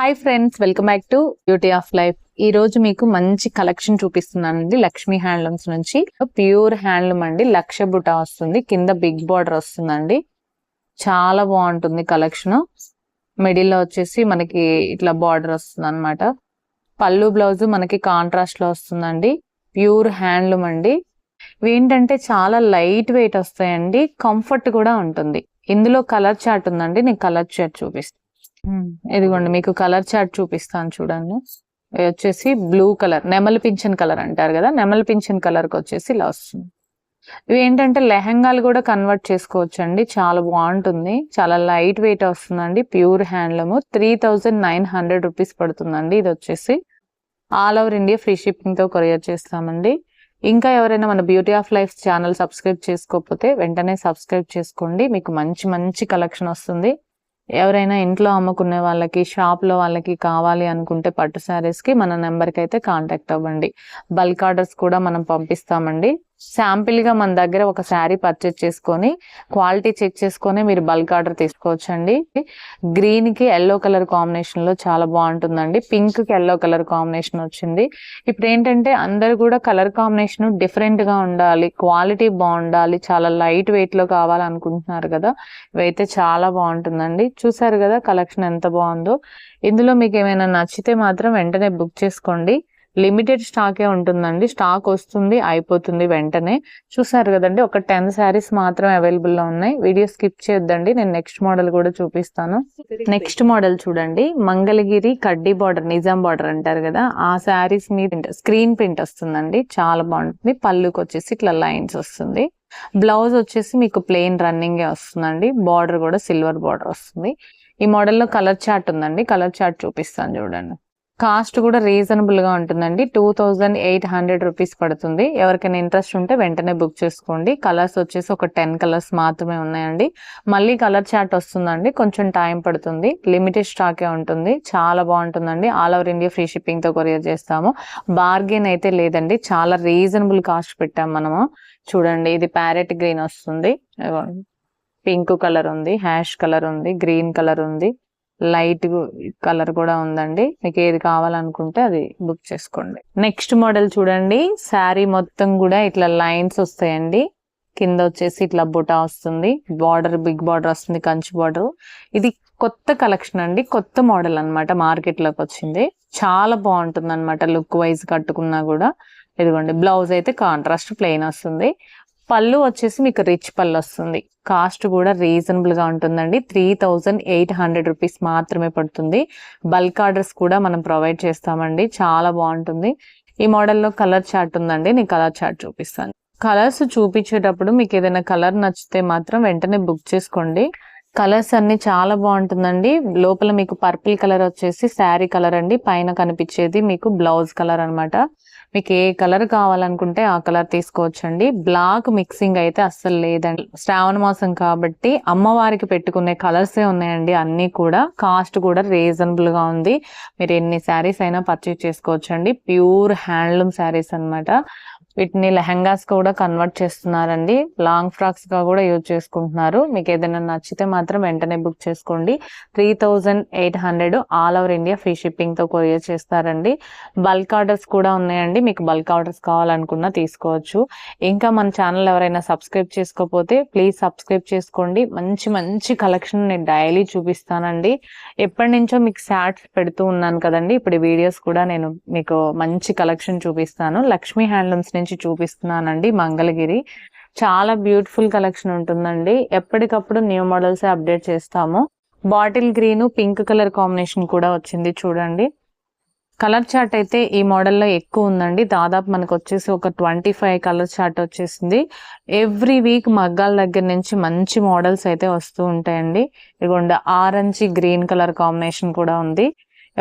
Hi friends, welcome back to beauty of life. ఈ రోజు మీకు మంచి కలెక్షన్ చూపిస్తున్నానండి. లక్ష్మీ హ్యాండ్లూమ్స్ నుంచి ప్యూర్ హ్యాండ్లూమ్ అండి. లక్ష బుటా వస్తుంది, కింద బిగ్ బార్డర్ వస్తుందండి. చాలా బాగుంటుంది కలెక్షన్. మిడిల్ లో వచ్చేసి మనకి ఇట్లా బార్డర్ వస్తుంది అనమాట. పళ్ళు బ్లౌజ్ మనకి కాంట్రాస్ట్ లో వస్తుందండి. ప్యూర్ హ్యాండ్లూమ్ అండి. ఏంటంటే చాలా లైట్ వెయిట్ వస్తాయండి, కంఫర్ట్ కూడా ఉంటుంది. ఇందులో కలర్ చార్ట్ ఉందండి, నేను కలర్ చార్ట్ చూపిస్తాను. ఇదిగోండి మీకు కలర్ చార్ట్ చూపిస్తాను చూడండి. ఇది వచ్చేసి బ్లూ కలర్, నెమలి పింఛన్ కలర్ అంటారు కదా, నెమలి పింఛన్ కలర్ కి వచ్చేసి ఇలా వస్తుంది. ఇవి ఏంటంటే లెహంగాలు కూడా కన్వర్ట్ చేసుకోవచ్చు అండి. చాలా బాగుంటుంది, చాలా లైట్ వెయిట్ వస్తుందండి. ప్యూర్ హ్యాండ్లూమ్ 3900 రూపీస్ పడుతుందండి. ఇది వచ్చేసి all over India free shipping తో కొరియర్ చేస్తామండి. ఇంకా ఎవరైనా మన beauty of life channel subscribe చేసుకోకపోతే వెంటనే సబ్స్క్రైబ్ చేసుకోండి. మీకు మంచి మంచి కలెక్షన్ వస్తుంది. ఎవరైనా ఇంట్లో అమ్ముకునే వాళ్ళకి, షాప్ లో వాళ్ళకి కావాలి అనుకుంటే పట్టు శారీస్ కి మన నెంబర్ కి అయితే కాంటాక్ట్ అవ్వండి. బల్క్ ఆర్డర్స్ కూడా మనం పంపిస్తామండి. శాంపిల్ గా మన దగ్గర ఒక శారీ పర్చేజ్ చేసుకొని క్వాలిటీ చెక్ చేసుకొని మీరు బల్క్ ఆర్డర్ తీసుకోవచ్చండి. గ్రీన్ కి ఎల్లో కలర్ కాంబినేషన్ లో చాలా బాగుంటుందండి. పింక్ కి ఎల్లో కలర్ కాంబినేషన్ వచ్చింది. ఇప్పుడు ఏంటంటే అందరు కూడా కలర్ కాంబినేషన్ డిఫరెంట్ గా ఉండాలి, క్వాలిటీ బాగుండాలి, చాలా లైట్ వెయిట్ లో కావాలనుకుంటున్నారు కదా. ఇవైతే చాలా బాగుంటుందండి. చూసారు కదా కలెక్షన్ ఎంత బాగుందో. ఇందులో మీకు ఏమైనా నచ్చితే మాత్రం వెంటనే బుక్ చేసుకోండి. లిమిటెడ్ స్టాకే ఉంటుందండి. స్టాక్ వస్తుంది, అయిపోతుంది వెంటనే. చూసారు కదండి, ఒక 10 శారీస్ మాత్రం అవైలబుల్ లో ఉన్నాయి. వీడియో స్కిప్ చేయొద్దండి, నేను నెక్స్ట్ మోడల్ కూడా చూపిస్తాను. నెక్స్ట్ మోడల్ చూడండి, మంగళగిరి కడ్డీ బార్డర్, నిజాం బార్డర్ అంటారు కదా, ఆ శారీస్ మీద స్క్రీన్ ప్రింట్ వస్తుందండి. చాలా బాగుంటుంది. పళ్ళుకి వచ్చేసి ఇట్లా లైన్స్ వస్తుంది. బ్లౌజ్ వచ్చేసి మీకు ప్లెయిన్ రన్నింగ్ వస్తుందండి. బార్డర్ కూడా సిల్వర్ బార్డర్ వస్తుంది. ఈ మోడల్లో కలర్ చార్ట్ ఉందండి, కలర్ చార్ట్ చూపిస్తాను చూడండి. కాస్ట్ కూడా రీజనబుల్ గా ఉంటుందండి. 2800 రూపీస్ పడుతుంది. ఎవరికైనా ఇంట్రెస్ట్ ఉంటే వెంటనే బుక్ చేసుకోండి. కలర్స్ వచ్చేసి ఒక 10 కలర్స్ మాత్రమే ఉన్నాయండి. మళ్ళీ కలర్ చార్ట్ వస్తుందండి, కొంచెం టైం పడుతుంది. లిమిటెడ్ స్టాకే ఉంటుంది. చాలా బాగుంటుందండి. All over India free shipping తో కొరియర్ చేస్తాము. బార్గెన్ అయితే లేదండి, చాలా రీజనబుల్ కాస్ట్ పెట్టాము మనము. చూడండి, ఇది ప్యారెట్ గ్రీన్ వస్తుంది, పింక్ కలర్ ఉంది, హ్యాష్ కలర్ ఉంది, గ్రీన్ కలర్ ఉంది, లైట్ కలర్ కూడా ఉందండి. మీకు ఏది కావాలనుకుంటే అది బుక్ చేసుకోండి. నెక్స్ట్ మోడల్ చూడండి, శారీ మొత్తం కూడా ఇట్లా లైన్స్ వస్తాయండి. కింద వచ్చేసి ఇట్లా బుటా వస్తుంది, బార్డర్ బిగ్ బార్డర్ వస్తుంది, కంచి బార్డర్. ఇది కొత్త కలెక్షన్ అండి, కొత్త మోడల్ అన్నమాట. మార్కెట్ లోకి వచ్చింది. చాలా బాగుంటుంది అనమాట, లుక్ వైజ్ కట్టుకున్నా కూడా. ఇదిగోండి, బ్లౌజ్ అయితే కాంట్రాస్ట్ ప్లెయిన్ వస్తుంది. పళ్ళు వచ్చేసి మీకు రిచ్ పళ్ళు వస్తుంది. కాస్ట్ కూడా రీజనబుల్ గా ఉంటుందండి. 3800 రూపీస్ మాత్రమే పడుతుంది. బల్క్ ఆర్డర్స్ కూడా మనం ప్రొవైడ్ చేస్తామండి. చాలా బాగుంటుంది. ఈ మోడల్లో కలర్ చార్ట్ ఉందండి, నేను కలర్ చార్ట్ చూపిస్తాను. కలర్స్ చూపించేటప్పుడు మీకు ఏదైనా కలర్ నచ్చితే మాత్రం వెంటనే బుక్ చేసుకోండి. కలర్స్ అన్ని చాలా బాగుంటుందండి. లోపల మీకు పర్పుల్ కలర్ వచ్చేసి శారీ కలర్ అండి, పైన కనిపించేది మీకు బ్లౌజ్ కలర్ అన్నమాట. మీకు ఏ కలర్ కావాలనుకుంటే ఆ కలర్ తీసుకోవచ్చండి. బ్లాక్ మిక్సింగ్ అయితే అస్సలు లేదండి. శ్రావణ మాసం కాబట్టి అమ్మవారికి పెట్టుకునే కలర్సే ఉన్నాయండి అన్ని కూడా. కాస్ట్ కూడా రీజనబుల్ గా ఉంది. మీరు ఎన్ని శారీస్ అయినా పర్చేజ్ చేసుకోవచ్చండి. ప్యూర్ హ్యాండ్లూమ్ శారీస్ అన్నమాట. వీటిని లెహంగాస్ కూడా కన్వర్ట్ చేస్తున్నారండి, లాంగ్ ఫ్రాక్స్ గా కూడా యూజ్ చేసుకుంటున్నారు. మీకు ఏదైనా నచ్చితే మాత్రం వెంటనే బుక్ చేసుకోండి. 3800 all over India free shipping తో కొరియర్ చేస్తారండి. బల్క్ ఆర్డర్స్ కూడా ఉన్నాయండి, మీకు బల్క్ ఆర్డర్స్ కావాలనుకున్నా తీసుకోవచ్చు. ఇంకా మన ఛానల్ ఎవరైనా సబ్స్క్రైబ్ చేసుకోకపోతే ప్లీజ్ సబ్స్క్రైబ్ చేసుకోండి. మంచి మంచి కలెక్షన్ నేను డైలీ చూపిస్తానండి. ఎప్పటి నుంచో మీకు శాట్స్ పెడుతూ ఉన్నాను కదండి, ఇప్పుడు వీడియోస్ కూడా నేను మీకు మంచి కలెక్షన్ చూపిస్తాను. లక్ష్మీ హ్యాండ్లూమ్స్ నుంచి చూపిస్తున్నానండి, మంగళగిరి. చాలా బ్యూటిఫుల్ కలెక్షన్ ఉంటుందండి. ఎప్పటికప్పుడు న్యూ మోడల్స్ అప్డేట్ చేస్తాము. Bottle green pink colour combination కూడా వచ్చింది చూడండి. కలర్ చార్ట్ అయితే ఈ మోడల్లో ఎక్కువ ఉందండి. దాదాపు మనకు వచ్చేసి ఒక 25 కలర్ చార్ట్ వచ్చేసింది. ఎవ్రీ వీక్ మగ్గాల దగ్గర నుంచి మంచి మోడల్స్ అయితే వస్తూ ఉంటాయండి. ఇదిగోండి, ఆరెంజ్ గ్రీన్ కలర్ కాంబినేషన్ కూడా ఉంది.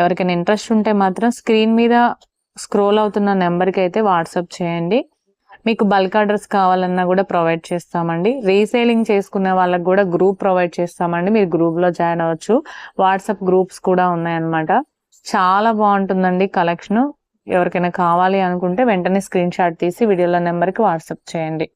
ఎవరికైనా ఇంట్రెస్ట్ ఉంటే మాత్రం స్క్రీన్ మీద స్క్రోల్ అవుతున్న నెంబర్కి అయితే వాట్సాప్ చేయండి. మీకు బల్క్ ఆర్డర్స్ కావాలన్నా కూడా ప్రొవైడ్ చేస్తామండి. రీసేలింగ్ చేసుకునే వాళ్ళకి కూడా గ్రూప్ ప్రొవైడ్ చేస్తామండి, మీరు గ్రూప్ లో జాయిన్ అవ్వచ్చు. వాట్సాప్ గ్రూప్స్ కూడా ఉన్నాయన్నమాట. చాలా బాగుంటుందండి కలెక్షన్. ఎవరికైనా కావాలి అనుకుంటే వెంటనే స్క్రీన్ షాట్ తీసి వీడియోలో నెంబర్కి వాట్సాప్ చేయండి.